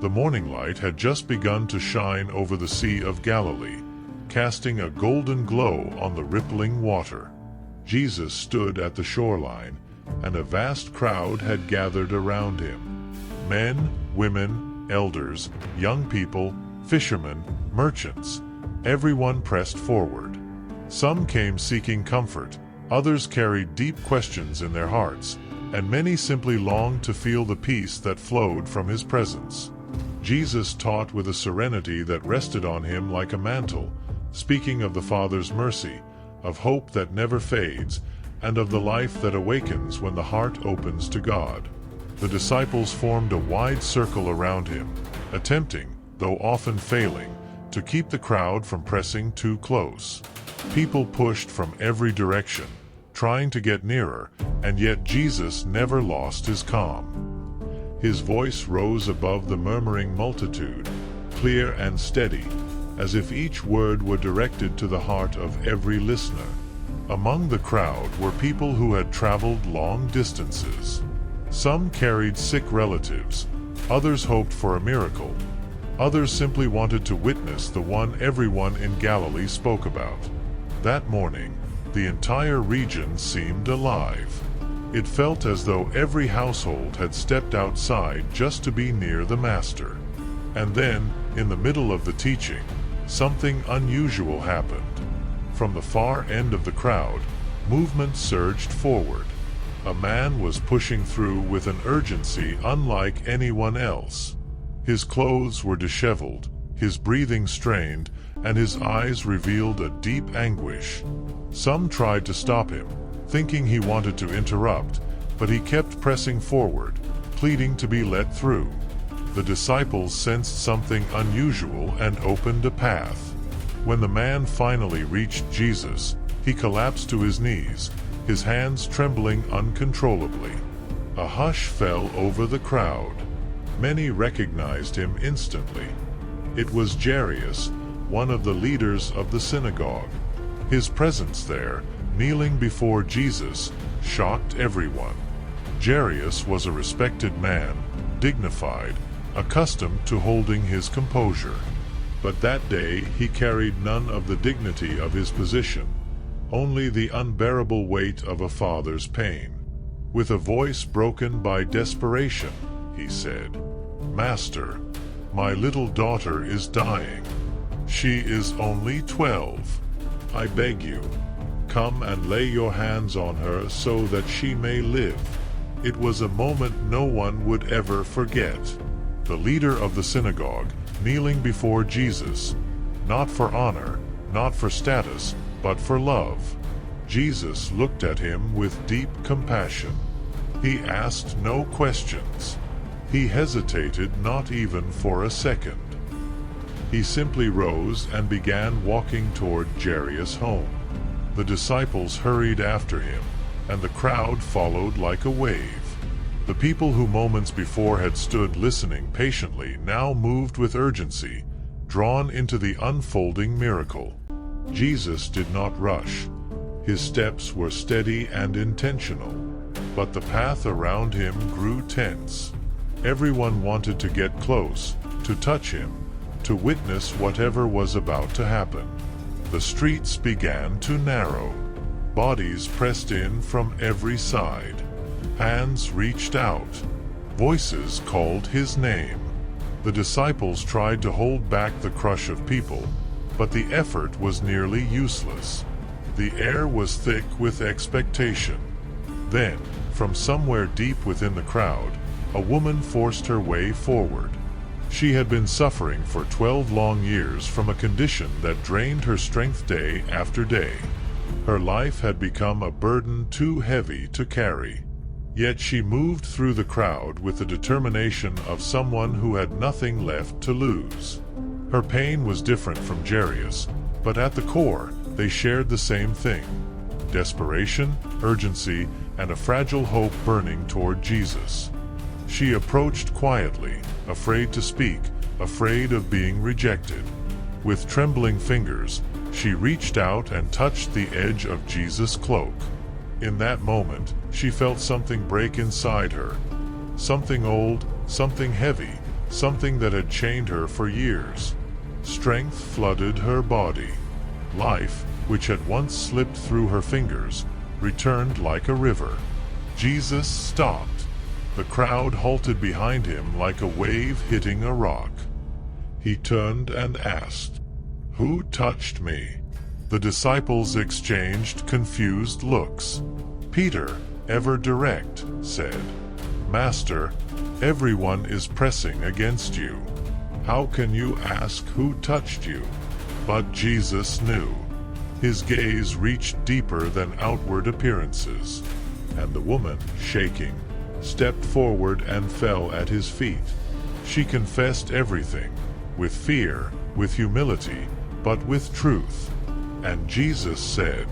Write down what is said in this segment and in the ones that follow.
The morning light had just begun to shine over the Sea of Galilee, casting a golden glow on the rippling water. Jesus stood at the shoreline, and a vast crowd had gathered around him. Men, women, elders, young people, fishermen, merchants, everyone pressed forward. Some came seeking comfort, others carried deep questions in their hearts, and many simply longed to feel the peace that flowed from his presence. Jesus taught with a serenity that rested on him like a mantle, speaking of the Father's mercy, of hope that never fades, and of the life that awakens when the heart opens to God. The disciples formed a wide circle around him, attempting, though often failing, to keep the crowd from pressing too close. People pushed from every direction, trying to get nearer, and yet Jesus never lost his calm. His voice rose above the murmuring multitude, clear and steady, as if each word were directed to the heart of every listener. Among the crowd were people who had traveled long distances. Some carried sick relatives, others hoped for a miracle, others simply wanted to witness the one everyone in Galilee spoke about. That morning, the entire region seemed alive. It felt as though every household had stepped outside just to be near the Master. And then, in the middle of the teaching, something unusual happened. From the far end of the crowd, movement surged forward. A man was pushing through with an urgency unlike anyone else. His clothes were disheveled, his breathing strained, and his eyes revealed a deep anguish. Some tried to stop him, thinking he wanted to interrupt, but he kept pressing forward, pleading to be let through. The disciples sensed something unusual and opened a path. When the man finally reached Jesus, he collapsed to his knees, his hands trembling uncontrollably. A hush fell over the crowd. Many recognized him instantly. It was Jairus, one of the leaders of the synagogue. His presence there, kneeling before Jesus, shocked everyone. Jairus was a respected man, dignified, accustomed to holding his composure. But that day he carried none of the dignity of his position, only the unbearable weight of a father's pain. With a voice broken by desperation, he said, "Master, my little daughter is dying. She is only 12. I beg you, come and lay your hands on her so that she may live." It was a moment no one would ever forget. The leader of the synagogue, kneeling before Jesus, not for honor, not for status, but for love. Jesus looked at him with deep compassion. He asked no questions. He hesitated not even for a second. He simply rose and began walking toward Jairus' home. The disciples hurried after him, and the crowd followed like a wave. The people who moments before had stood listening patiently now moved with urgency, drawn into the unfolding miracle. Jesus did not rush. His steps were steady and intentional, but the path around him grew tense. Everyone wanted to get close, to touch him, to witness whatever was about to happen. The streets began to narrow. Bodies pressed in from every side. Hands reached out. Voices called his name. The disciples tried to hold back the crush of people, but the effort was nearly useless. The air was thick with expectation. Then, from somewhere deep within the crowd, a woman forced her way forward. She had been suffering for 12 long years from a condition that drained her strength day after day. Her life had become a burden too heavy to carry. Yet she moved through the crowd with the determination of someone who had nothing left to lose. Her pain was different from Jairus, but at the core, they shared the same thing: desperation, urgency, and a fragile hope burning toward Jesus. She approached quietly, afraid to speak, afraid of being rejected. With trembling fingers, she reached out and touched the edge of Jesus' cloak. In that moment, she felt something break inside her. Something old, something heavy, something that had chained her for years. Strength flooded her body. Life, which had once slipped through her fingers, returned like a river. Jesus stopped. The crowd halted behind him like a wave hitting a rock. He turned and asked, "Who touched me?" The disciples exchanged confused looks. Peter, ever direct, said, "Master, everyone is pressing against you. How can you ask who touched you?" But Jesus knew. His gaze reached deeper than outward appearances. And the woman, shaking, stepped forward and fell at his feet. She confessed everything, with fear, with humility, but with truth. And Jesus said,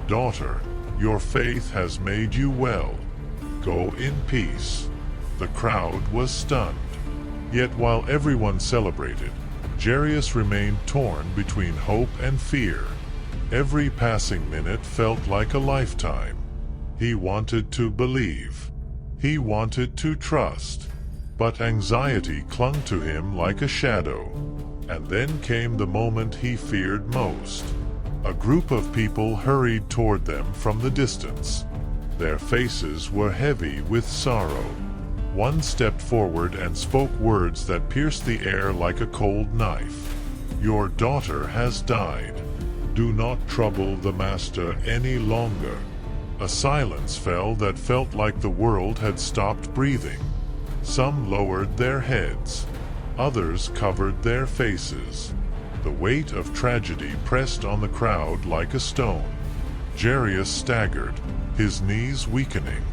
"Daughter, your faith has made you well. Go in peace." The crowd was stunned. Yet while everyone celebrated, Jairus remained torn between hope and fear. Every passing minute felt like a lifetime. He wanted to believe. He wanted to trust. But anxiety clung to him like a shadow. And then came the moment he feared most. A group of people hurried toward them from the distance. Their faces were heavy with sorrow. One stepped forward and spoke words that pierced the air like a cold knife. "Your daughter has died. Do not trouble the Master any longer." A silence fell that felt like the world had stopped breathing. Some lowered their heads. Others covered their faces. The weight of tragedy pressed on the crowd like a stone. Jairus staggered, his knees weakening.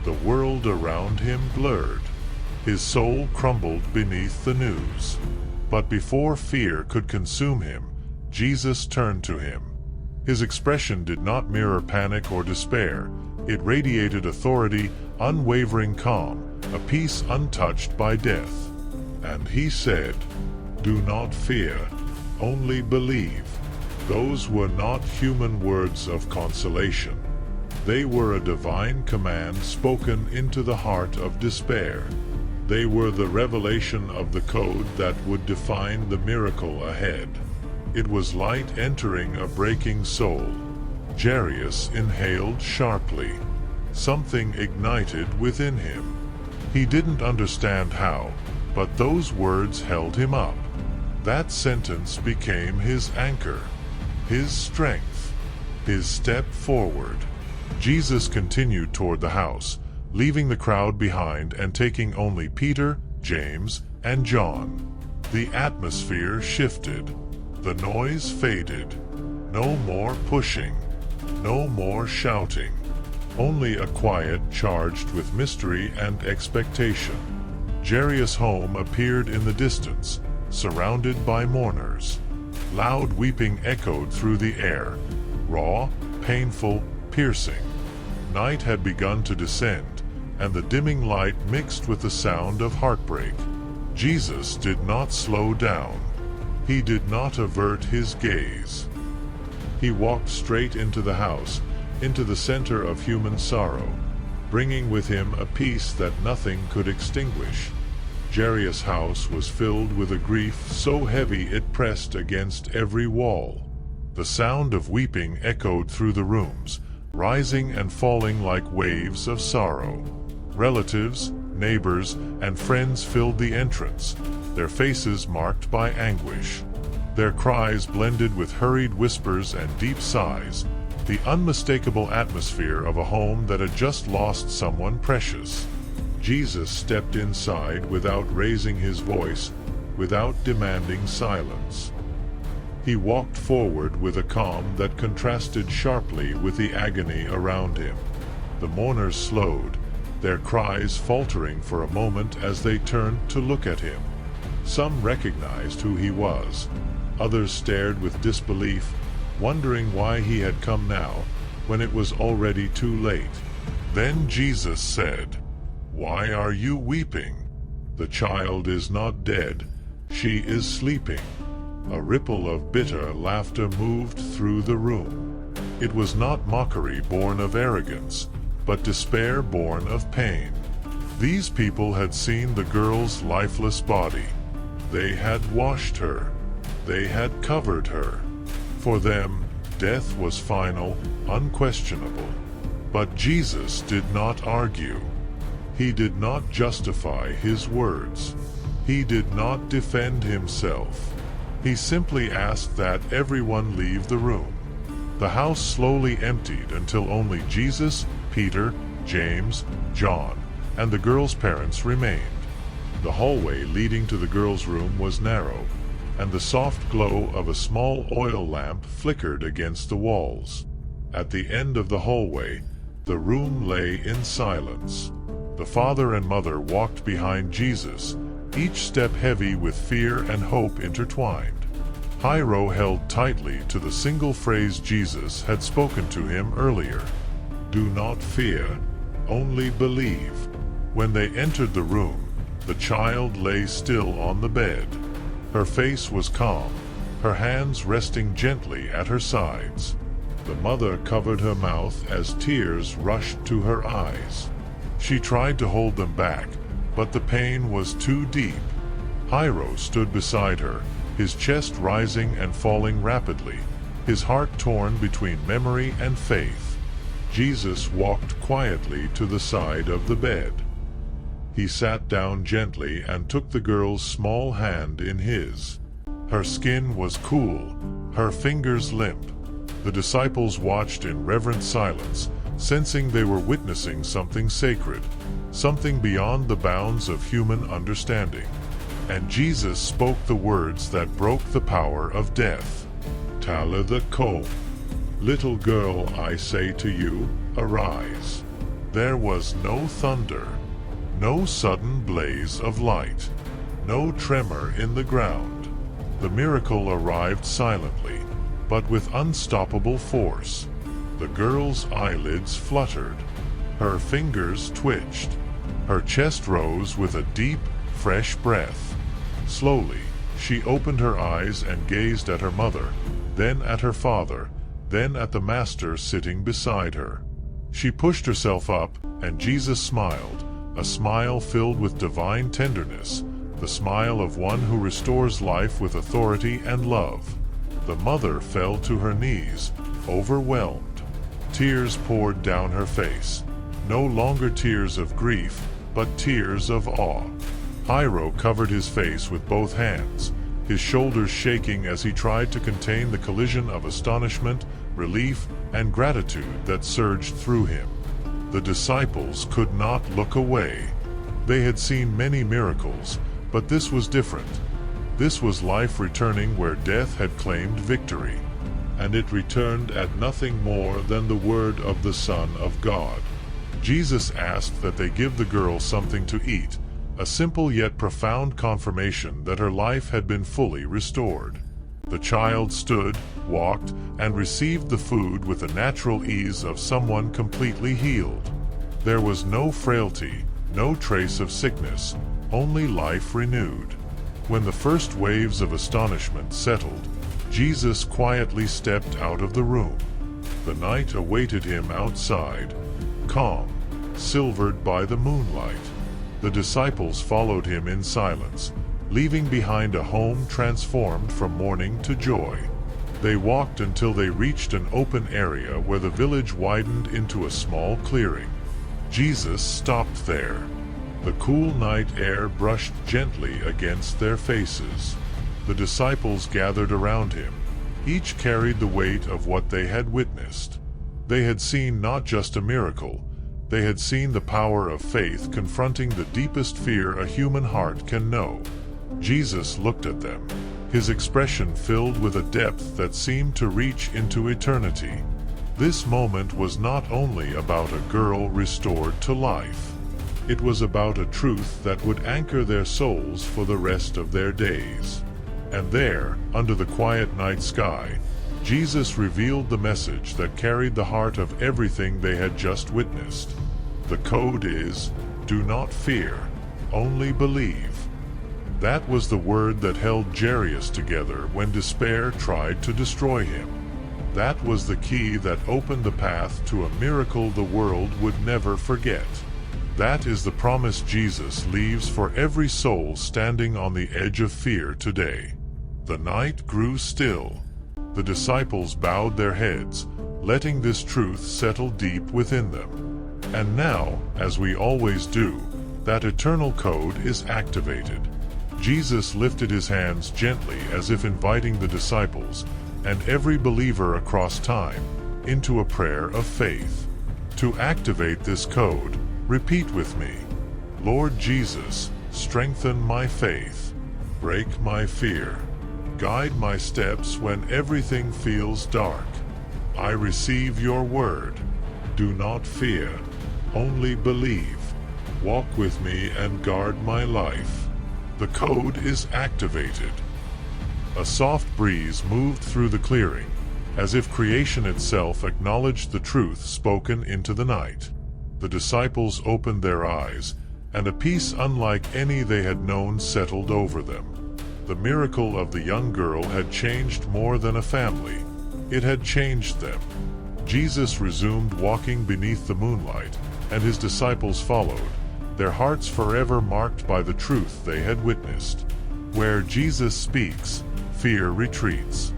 The world around him blurred. His soul crumbled beneath the news. But before fear could consume him, Jesus turned to him. His expression did not mirror panic or despair. It radiated authority, unwavering calm, a peace untouched by death. And he said, "Do not fear, only believe." Those were not human words of consolation. They were a divine command spoken into the heart of despair. They were the revelation of the code that would define the miracle ahead. It was light entering a breaking soul. Jairus inhaled sharply. Something ignited within him. He didn't understand how, but those words held him up. That sentence became his anchor, his strength, his step forward. Jesus continued toward the house, leaving the crowd behind and taking only Peter, James, and John. The atmosphere shifted. The noise faded. No more pushing. No more shouting. Only a quiet charged with mystery and expectation. Jairus' home appeared in the distance, surrounded by mourners. Loud weeping echoed through the air, raw, painful, piercing. Night had begun to descend, and the dimming light mixed with the sound of heartbreak. Jesus did not slow down. He did not avert his gaze. He walked straight into the house, into the center of human sorrow, bringing with him a peace that nothing could extinguish. Jairus' house was filled with a grief so heavy it pressed against every wall. The sound of weeping echoed through the rooms, rising and falling like waves of sorrow. Relatives, neighbors, and friends filled the entrance, their faces marked by anguish. Their cries blended with hurried whispers and deep sighs, the unmistakable atmosphere of a home that had just lost someone precious. Jesus stepped inside without raising his voice, without demanding silence. He walked forward with a calm that contrasted sharply with the agony around him. The mourners slowed, their cries faltering for a moment as they turned to look at him. Some recognized who he was. Others stared with disbelief, wondering why he had come now, when it was already too late. Then Jesus said, "Why are you weeping? The child is not dead, she is sleeping." A ripple of bitter laughter moved through the room. It was not mockery born of arrogance, but despair born of pain. These people had seen the girl's lifeless body. They had washed her. They had covered her. For them, death was final, unquestionable. But Jesus did not argue. He did not justify his words. He did not defend himself. He simply asked that everyone leave the room. The house slowly emptied until only Jesus, Peter, James, John, and the girl's parents remained. The hallway leading to the girl's room was narrow, and the soft glow of a small oil lamp flickered against the walls. At the end of the hallway, the room lay in silence. The father and mother walked behind Jesus, each step heavy with fear and hope intertwined. Jairus held tightly to the single phrase Jesus had spoken to him earlier. "Do not fear, only believe." When they entered the room, the child lay still on the bed. Her face was calm, her hands resting gently at her sides. The mother covered her mouth as tears rushed to her eyes. She tried to hold them back, but the pain was too deep. Jairus stood beside her, his chest rising and falling rapidly, his heart torn between memory and faith. Jesus walked quietly to the side of the bed. He sat down gently and took the girl's small hand in his. Her skin was cool, her fingers limp. The disciples watched in reverent silence, sensing they were witnessing something sacred, something beyond the bounds of human understanding. And Jesus spoke the words that broke the power of death. "Talitha koum." "Little girl, I say to you, arise." There was no thunder, no sudden blaze of light, no tremor in the ground. The miracle arrived silently, but with unstoppable force. The girl's eyelids fluttered, her fingers twitched, her chest rose with a deep, fresh breath. Slowly, she opened her eyes and gazed at her mother, then at her father, then at the master sitting beside her. She pushed herself up, and Jesus smiled, a smile filled with divine tenderness, the smile of one who restores life with authority and love. The mother fell to her knees, overwhelmed. Tears poured down her face, no longer tears of grief, but tears of awe. Jairus covered his face with both hands, his shoulders shaking as he tried to contain the collision of astonishment, relief, and gratitude that surged through him. The disciples could not look away. They had seen many miracles, but this was different. This was life returning where death had claimed victory, and it returned at nothing more than the word of the Son of God. Jesus asked that they give the girl something to eat, a simple yet profound confirmation that her life had been fully restored. The child stood, walked, and received the food with the natural ease of someone completely healed. There was no frailty, no trace of sickness, only life renewed. When the first waves of astonishment settled, Jesus quietly stepped out of the room. The night awaited him outside, calm, silvered by the moonlight. The disciples followed him in silence, leaving behind a home transformed from mourning to joy. They walked until they reached an open area where the village widened into a small clearing. Jesus stopped there. The cool night air brushed gently against their faces. The disciples gathered around him. Each carried the weight of what they had witnessed. They had seen not just a miracle, they had seen the power of faith confronting the deepest fear a human heart can know. Jesus looked at them, his expression filled with a depth that seemed to reach into eternity. This moment was not only about a girl restored to life. It was about a truth that would anchor their souls for the rest of their days. And there, under the quiet night sky, Jesus revealed the message that carried the heart of everything they had just witnessed. The code is, do not fear, only believe. That was the word that held Jairus together when despair tried to destroy him. That was the key that opened the path to a miracle the world would never forget. That is the promise Jesus leaves for every soul standing on the edge of fear today. The night grew still. The disciples bowed their heads, letting this truth settle deep within them. And now, as we always do, that eternal code is activated. Jesus lifted his hands gently as if inviting the disciples, and every believer across time, into a prayer of faith. To activate this code, repeat with me. Lord Jesus, strengthen my faith. Break my fear. Guide my steps when everything feels dark. I receive your word. Do not fear, only believe. Walk with me and guard my life. The code is activated. A soft breeze moved through the clearing, as if creation itself acknowledged the truth spoken into the night. The disciples opened their eyes, and a peace unlike any they had known settled over them. The miracle of the young girl had changed more than a family. It had changed them. Jesus resumed walking beneath the moonlight, and his disciples followed, their hearts forever marked by the truth they had witnessed. Where Jesus speaks, fear retreats.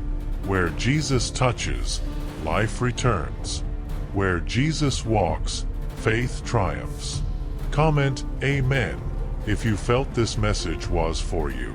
Where Jesus touches, life returns. Where Jesus walks, faith triumphs. Comment Amen if you felt this message was for you.